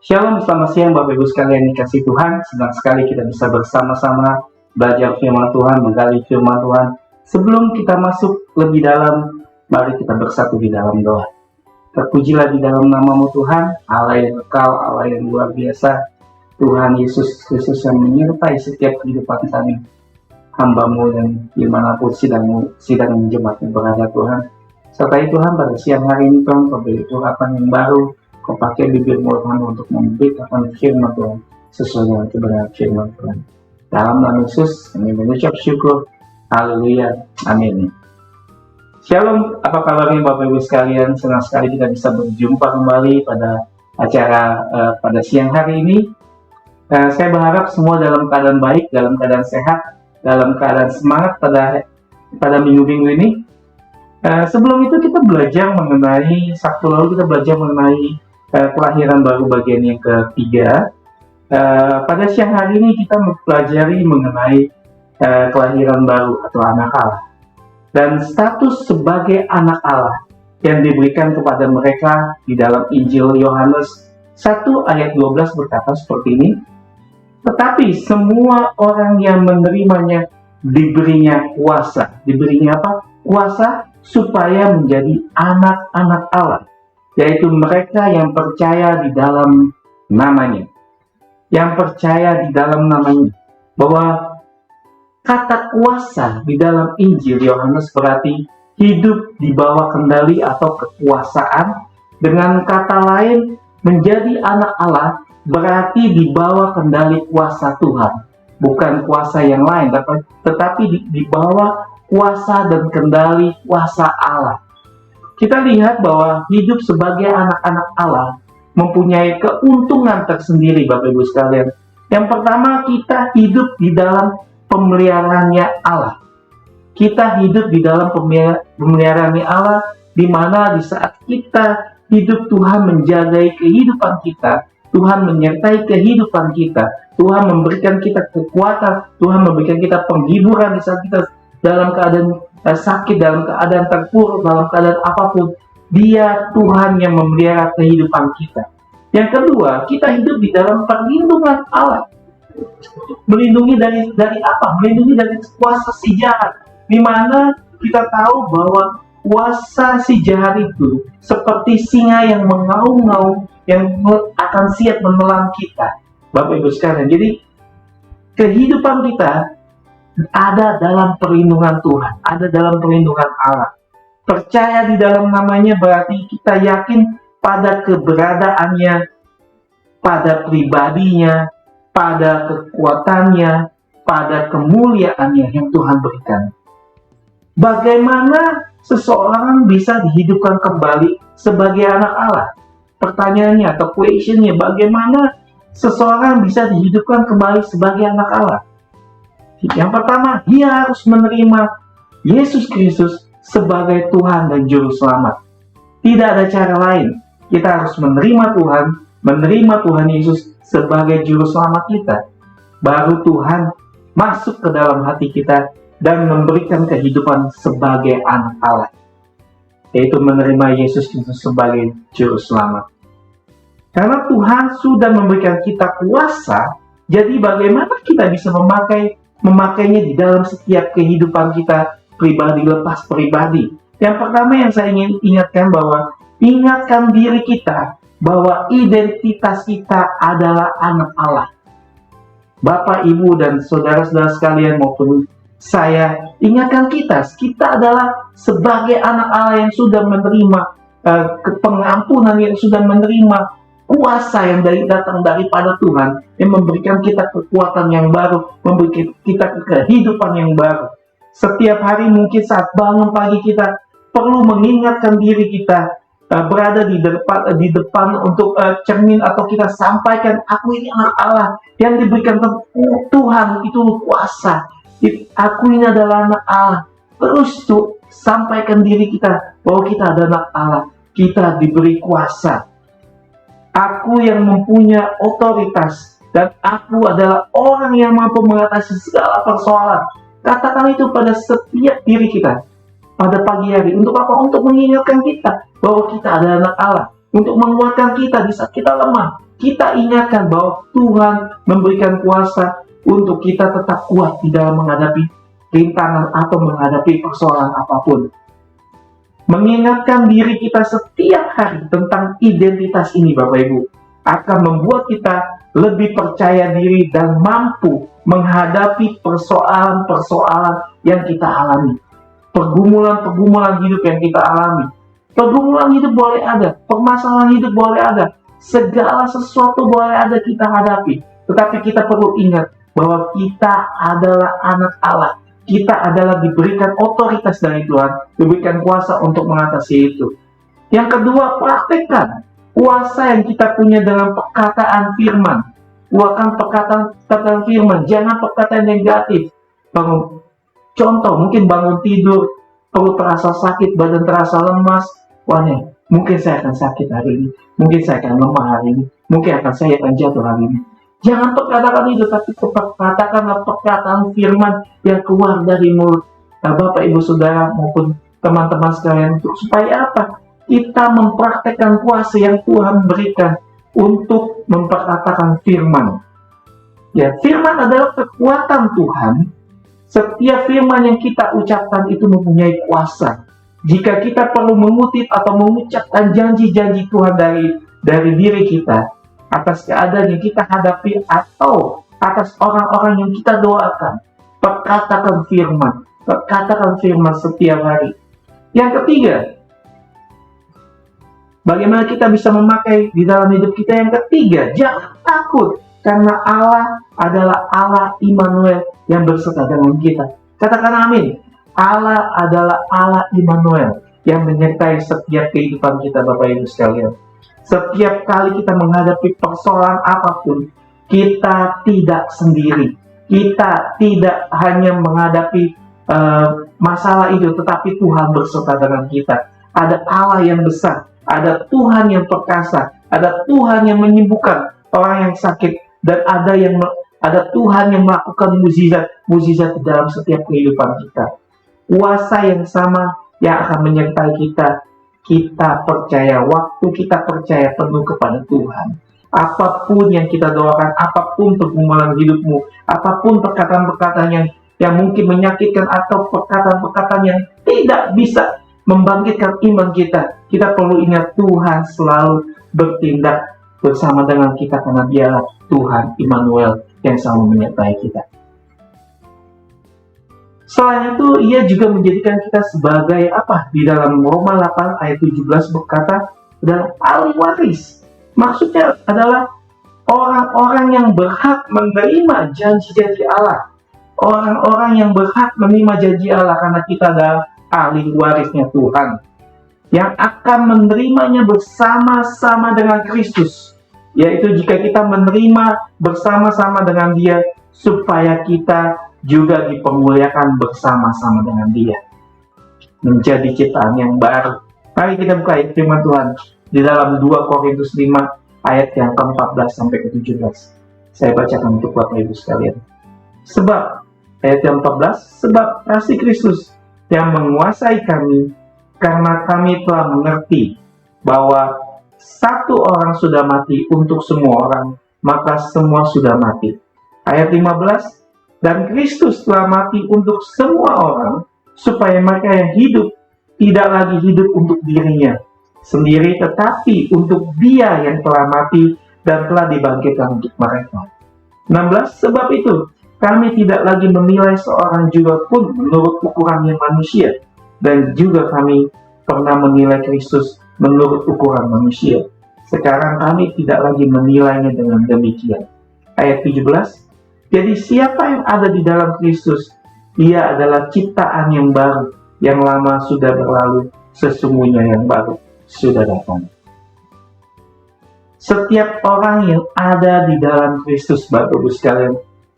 Shalom, selamat siang Bapak Ibu sekalian dikasih Tuhan. Senang sekali kita bisa bersama-sama belajar firman Tuhan, menggali firman Tuhan. Sebelum kita masuk lebih dalam, mari kita bersatu di dalam doa. Terpujilah di dalam nama-Mu Tuhan, Allah yang kekal, Allah yang luar biasa. Tuhan Yesus Kristus yang menyertai setiap kehidupan kami. Hamba-Mu yang dimanapun sidang jemaat berada Tuhan. Sertai Tuhan pada siang hari ini Tuhan, memberi urapan yang baru. Kau pakai bibir mulut kami untuk memberitakan firman Tuhan sesuai dengan kebenaran firman Tuhan. Dalam nama Yesus kami mengucap syukur. Haleluya. Amin. Shalom, apa kabarnya Bapak Ibu sekalian? Senang sekali kita bisa berjumpa kembali pada acara pada siang hari ini. Saya berharap semua dalam keadaan baik, dalam keadaan sehat, dalam keadaan semangat pada minggu-minggu ini. Sebelum itu kita belajar mengenai Sabtu lalu kita belajar mengenai kelahiran baru bagian yang ketiga. Pada siang hari ini kita mempelajari mengenai kelahiran baru atau anak Allah dan status sebagai anak Allah yang diberikan kepada mereka di dalam Injil Yohanes 1 ayat 12 berkata seperti ini. Tetapi semua orang yang menerimanya diberinya kuasa. Diberinya apa? Kuasa supaya menjadi anak-anak Allah, yaitu mereka yang percaya di dalam namanya. Yang percaya di dalam namanya. Bahwa kata kuasa di dalam Injil Yohanes berarti hidup di bawah kendali atau kekuasaan. Dengan kata lain, menjadi anak Allah berarti di bawah kendali kuasa Tuhan. Bukan kuasa yang lain, tetapi di bawah kuasa dan kendali kuasa Allah. Kita lihat bahwa hidup sebagai anak-anak Allah mempunyai keuntungan tersendiri Bapak Ibu sekalian. Yang pertama, kita hidup di dalam pemeliharaannya Allah. Kita hidup di dalam pemeliharaannya Allah, di mana di saat kita hidup Tuhan menjaga kehidupan kita, Tuhan menyertai kehidupan kita, Tuhan memberikan kita kekuatan, Tuhan memberikan kita penghiburan di saat kita dalam keadaan sakit, dalam keadaan terpuruk, dalam keadaan apapun. Dia Tuhan yang memelihara kehidupan kita. Yang kedua, kita hidup di dalam perlindungan Allah. Melindungi dari apa? Melindungi dari kuasa si jahat. Di mana kita tahu bahwa kuasa si jahat itu seperti singa yang mengaum-ngaum, yang akan siap menelan kita. Bapak Ibu sekalian, jadi kehidupan kita ada dalam perlindungan Tuhan, ada dalam perlindungan Allah. Percaya di dalam namanya berarti kita yakin pada keberadaannya, pada pribadinya, pada kekuatannya, pada kemuliaannya yang Tuhan berikan. Bagaimana seseorang bisa dihidupkan kembali sebagai anak Allah? Pertanyaannya atau questionnya, bagaimana seseorang bisa dihidupkan kembali sebagai anak Allah? Yang pertama, dia harus menerima Yesus Kristus sebagai Tuhan dan Juru Selamat. Tidak ada cara lain. Kita harus menerima Tuhan Yesus sebagai Juru Selamat kita. Baru Tuhan masuk ke dalam hati kita dan memberikan kehidupan sebagai anak Allah, yaitu menerima Yesus Kristus sebagai Juru Selamat. Karena Tuhan sudah memberikan kita kuasa, jadi bagaimana kita bisa memakainya di dalam setiap kehidupan kita pribadi lepas pribadi. Yang pertama yang saya ingin ingatkan bahwa ingatkan diri kita bahwa identitas kita adalah anak Allah. Bapak, Ibu, dan saudara-saudara sekalian maupun saya ingatkan kita adalah sebagai anak Allah yang sudah menerima pengampunan, yang sudah menerima kuasa yang datang daripada Tuhan, yang memberikan kita kekuatan yang baru, memberikan kita kehidupan yang baru. Setiap hari mungkin saat bangun pagi kita perlu mengingatkan diri kita, berada di depan untuk cermin atau kita sampaikan, aku ini anak Allah yang diberikan Tuhan itu kuasa. Aku ini adalah anak Allah. Terus tuh sampaikan diri kita bahwa kita adalah anak Allah. Kita diberi kuasa. Aku yang mempunyai otoritas dan aku adalah orang yang mampu mengatasi segala persoalan. Katakan itu pada setiap diri kita pada pagi hari. Untuk apa? Untuk mengingatkan kita bahwa kita adalah anak Allah. Untuk menguatkan kita di saat kita lemah. kita ingatkan bahwa Tuhan memberikan kuasa untuk kita tetap kuat di dalam menghadapi rintangan atau menghadapi persoalan apapun. Mengingatkan diri kita setiap hari tentang identitas ini, Bapak Ibu, akan membuat kita lebih percaya diri dan mampu menghadapi persoalan-persoalan yang kita alami. Pergumulan-pergumulan hidup yang kita alami. Pergumulan hidup boleh ada, permasalahan hidup boleh ada, segala sesuatu boleh ada kita hadapi. Tetapi kita perlu ingat bahwa kita adalah anak Allah. Kita adalah diberikan otoritas dari Tuhan, diberikan kuasa untuk mengatasi itu. Yang kedua, praktekkan kuasa yang kita punya dalam perkataan firman. Bukan perkataan firman, jangan perkataan negatif. Contoh, mungkin bangun tidur, perut terasa sakit, badan terasa lemas. Wah nih, mungkin saya akan sakit hari ini, mungkin saya akan lemah hari ini, mungkin saya akan jatuh hari ini. Jangan perkatakan itu, tapi katakanlah perkataan firman yang keluar dari mulut Bapak, Ibu, Saudara, maupun teman-teman sekalian. Supaya apa? Kita mempraktekkan kuasa yang Tuhan berikan untuk memperkatakan firman. Ya, firman adalah kekuatan Tuhan. Setiap firman yang kita ucapkan itu mempunyai kuasa. Jika kita perlu mengutip atau mengucapkan janji-janji Tuhan dari diri kita, atas keadaan yang kita hadapi atau atas orang-orang yang kita doakan, perkatakan firman setiap hari. Yang ketiga, bagaimana kita bisa memakai di dalam hidup kita? Yang ketiga, jangan takut, karena Allah adalah Allah Immanuel yang berserta dengan kita. Katakan amin. Allah adalah Allah Immanuel yang menyertai setiap kehidupan kita, Bapak Ibu sekalian. Setiap kali kita menghadapi persoalan apapun, kita tidak sendiri. Kita tidak hanya menghadapi masalah itu, tetapi Tuhan berserta dengan kita. Ada Allah yang besar, ada Tuhan yang perkasa, ada Tuhan yang menyembuhkan orang yang sakit, dan ada Tuhan yang melakukan mukjizat di dalam setiap kehidupan kita. Kuasa yang sama yang akan menyertai kita. Kita percaya, waktu kita percaya penuh kepada Tuhan. Apapun yang kita doakan, apapun pergumulan hidupmu, apapun perkataan-perkataan yang mungkin menyakitkan atau perkataan-perkataan yang tidak bisa membangkitkan iman kita, kita perlu ingat Tuhan selalu bertindak bersama dengan kita karena Dia Tuhan Immanuel yang selalu menyertai kita. Selain itu, ia juga menjadikan kita sebagai apa? Di dalam Roma 8 ayat 17 berkata, adalah ahli waris. Maksudnya adalah orang-orang yang berhak menerima janji-janji Allah. Orang-orang yang berhak menerima janji Allah karena kita adalah ahli warisnya Tuhan. Yang akan menerimanya bersama-sama dengan Kristus. Yaitu jika kita menerima bersama-sama dengan Dia, supaya kita juga dipermuliakan bersama-sama dengan Dia, menjadi ciptaan yang baru. Mari kita buka ayat firman Tuhan di dalam 2 Korintus 5 ayat yang ke-14 sampai ke-17. Saya bacakan untuk Bapak Ibu sekalian. Sebab ayat yang 14, sebab kasih Kristus yang menguasai kami, karena kami telah mengerti bahwa satu orang sudah mati untuk semua orang, maka semua sudah mati. Ayat 15, dan Kristus telah mati untuk semua orang, supaya mereka yang hidup tidak lagi hidup untuk dirinya sendiri, tetapi untuk Dia yang telah mati dan telah dibangkitkan untuk mereka. 16, sebab itu kami tidak lagi menilai seorang juga pun menurut ukuran yang manusia, dan juga kami pernah menilai Kristus menurut ukuran manusia. Sekarang kami tidak lagi menilainya dengan demikian. Ayat 17, jadi siapa yang ada di dalam Kristus, Dia adalah ciptaan yang baru, yang lama sudah berlalu, sesungguhnya yang baru sudah datang. Setiap orang yang ada di dalam Kristus, Bapak Ibu sekalian,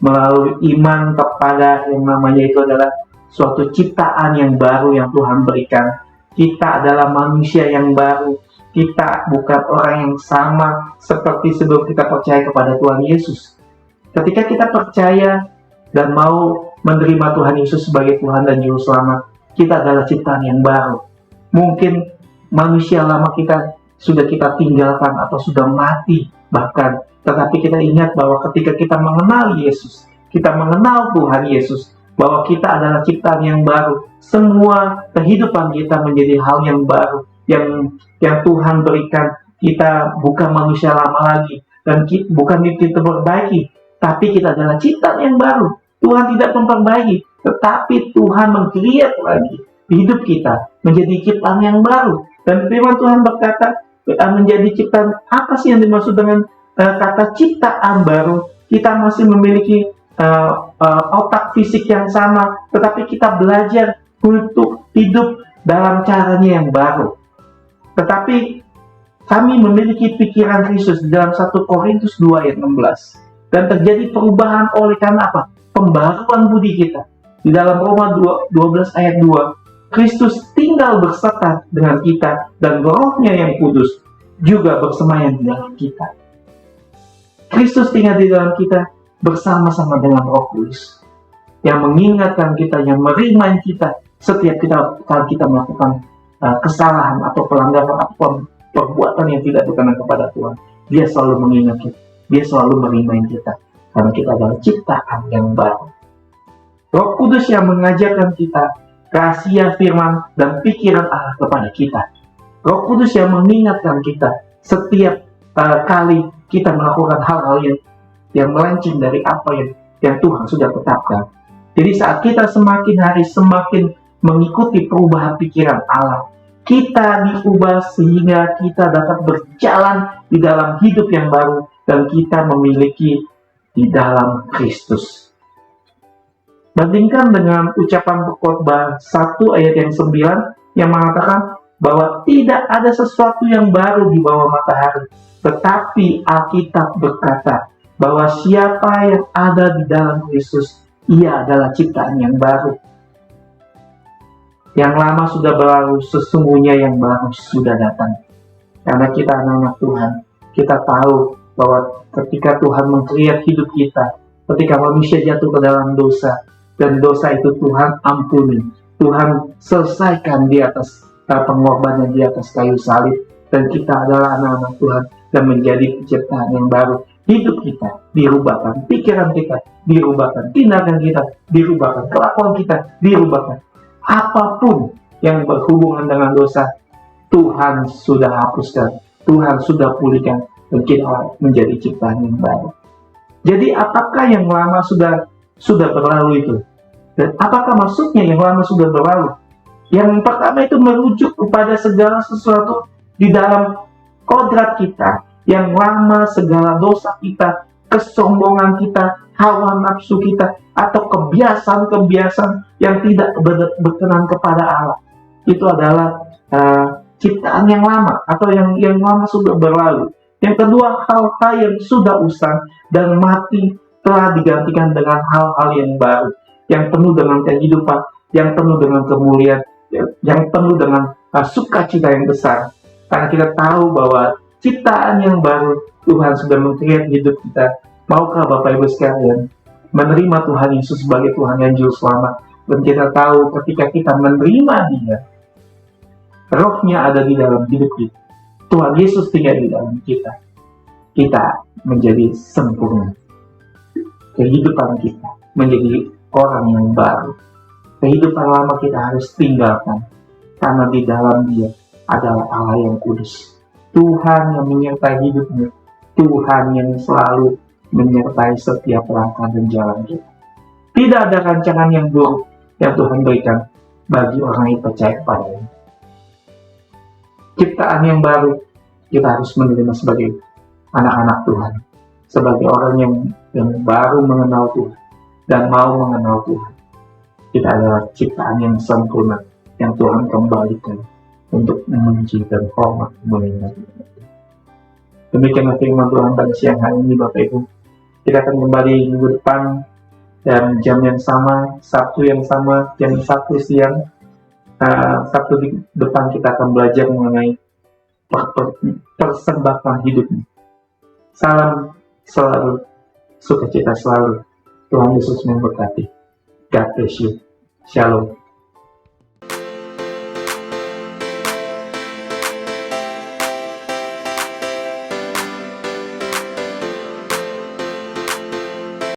melalui iman kepada yang namanya itu adalah suatu ciptaan yang baru yang Tuhan berikan. Kita adalah manusia yang baru. Kita bukan orang yang sama seperti sebelum kita percaya kepada Tuhan Yesus. Ketika kita percaya dan mau menerima Tuhan Yesus sebagai Tuhan dan Juru Selamat, kita adalah ciptaan yang baru. Mungkin manusia lama kita sudah kita tinggalkan atau sudah mati bahkan. Tetapi kita ingat bahwa ketika kita mengenal Yesus, kita mengenal Tuhan Yesus, bahwa kita adalah ciptaan yang baru. Semua kehidupan kita menjadi hal yang baru, yang Tuhan berikan. Kita bukan manusia lama lagi, dan bukan kita perbaiki, tapi kita adalah ciptaan yang baru. Tuhan tidak memperbaiki, tetapi Tuhan meng-create lagi hidup kita menjadi ciptaan yang baru. Dan firman Tuhan berkata, menjadi ciptaan, apa sih yang dimaksud dengan kata ciptaan baru? Kita masih memiliki otak fisik yang sama, tetapi kita belajar untuk hidup dalam caranya yang baru. Tetapi kami memiliki pikiran Kristus di dalam 1 Korintus 2 ayat 16. Dan terjadi perubahan oleh karena apa? Pembaruan budi kita. Di dalam Roma 12 ayat 2, Kristus tinggal berserta dengan kita, dan Roh-Nya yang kudus juga bersemayam di dalam kita. Kristus tinggal di dalam kita bersama-sama dengan Roh Kudus, yang mengingatkan kita, yang merimain kita setiap kali kita melakukan kesalahan atau pelanggaran atau perbuatan yang tidak berkenan kepada Tuhan. Dia selalu mengingat kita, dia selalu merimain kita, karena kita adalah ciptaan yang baru. Roh Kudus yang mengajarkan kita rahasia firman dan pikiran Allah kepada kita. Roh Kudus yang mengingatkan kita setiap kali kita melakukan hal-hal yang melenceng dari apa yang Tuhan sudah tetapkan. Jadi saat kita semakin hari semakin mengikuti perubahan pikiran Allah, kita diubah sehingga kita dapat berjalan di dalam hidup yang baru, dan kita memiliki di dalam Kristus. Bandingkan dengan ucapan Khotbah 1 ayat yang 9 yang mengatakan bahwa tidak ada sesuatu yang baru di bawah matahari, tetapi Alkitab berkata bahwa siapa yang ada di dalam Kristus, ia adalah ciptaan yang baru. Yang lama sudah berlalu, sesungguhnya yang baru sudah datang. Karena kita anak-anak Tuhan, kita tahu bahwa ketika Tuhan meng-create hidup kita, ketika manusia jatuh ke dalam dosa, dan dosa itu Tuhan ampuni, Tuhan selesaikan di atas pengorbanan di atas kayu salib, dan kita adalah anak-anak Tuhan dan menjadi penciptaan yang baru. Hidup kita dirubahkan, pikiran kita dirubahkan, tindakan kita dirubahkan, kelakuan kita dirubahkan. Apapun yang berhubungan dengan dosa, Tuhan sudah hapuskan, Tuhan sudah pulihkan, dan kita menjadi ciptaan yang baru. Jadi apakah yang lama sudah berlalu itu? Dan apakah maksudnya yang lama sudah berlalu? Yang pertama itu merujuk kepada segala sesuatu di dalam kodrat kita yang lama, segala dosa kita, kesombongan kita, hawa nafsu kita, atau kebiasaan-kebiasaan yang tidak berkenan kepada Allah. Itu adalah ciptaan yang lama atau yang lama sudah berlalu. Yang kedua, hal-hal yang sudah usang dan mati telah digantikan dengan hal-hal yang baru, yang penuh dengan kehidupan, yang penuh dengan kemuliaan, yang penuh dengan sukacita yang besar. Karena kita tahu bahwa ciptaan yang baru, Tuhan sudah meng-create hidup kita. Maukah Bapak Ibu sekalian menerima Tuhan Yesus sebagai Tuhan yang juru selamat? Dan kita tahu ketika kita menerima Dia, Roh-Nya ada di dalam hidup kita, Tuhan Yesus tinggal di dalam kita, kita menjadi sempurna. Kehidupan kita menjadi orang yang baru. Kehidupan lama kita harus tinggalkan, karena di dalam Dia adalah Allah yang kudus, Tuhan yang menyertai hidupnya, Tuhan yang selalu menyertai setiap langkah dan jalan kita. Tidak ada rancangan yang buruk yang Tuhan berikan bagi orang yang percaya kepada-Nya. Ciptaan yang baru kita harus menerima sebagai anak-anak Tuhan, sebagai orang yang baru mengenal Tuhan dan mau mengenal Tuhan. Kita adalah ciptaan yang sempurna yang Tuhan kembalikan untuk memuji dan hormat kemuliaan. Demikianlah firman Tuhan pada siang hari ini, Bapak Ibu. Kita akan kembali minggu depan dan jam yang sama, Sabtu yang sama, jam 1 siang. Sabtu di depan kita akan belajar mengenai persembahan hidupnya. Salam selalu, sukacita selalu. Tuhan Yesus memberkati. God bless you. Shalom.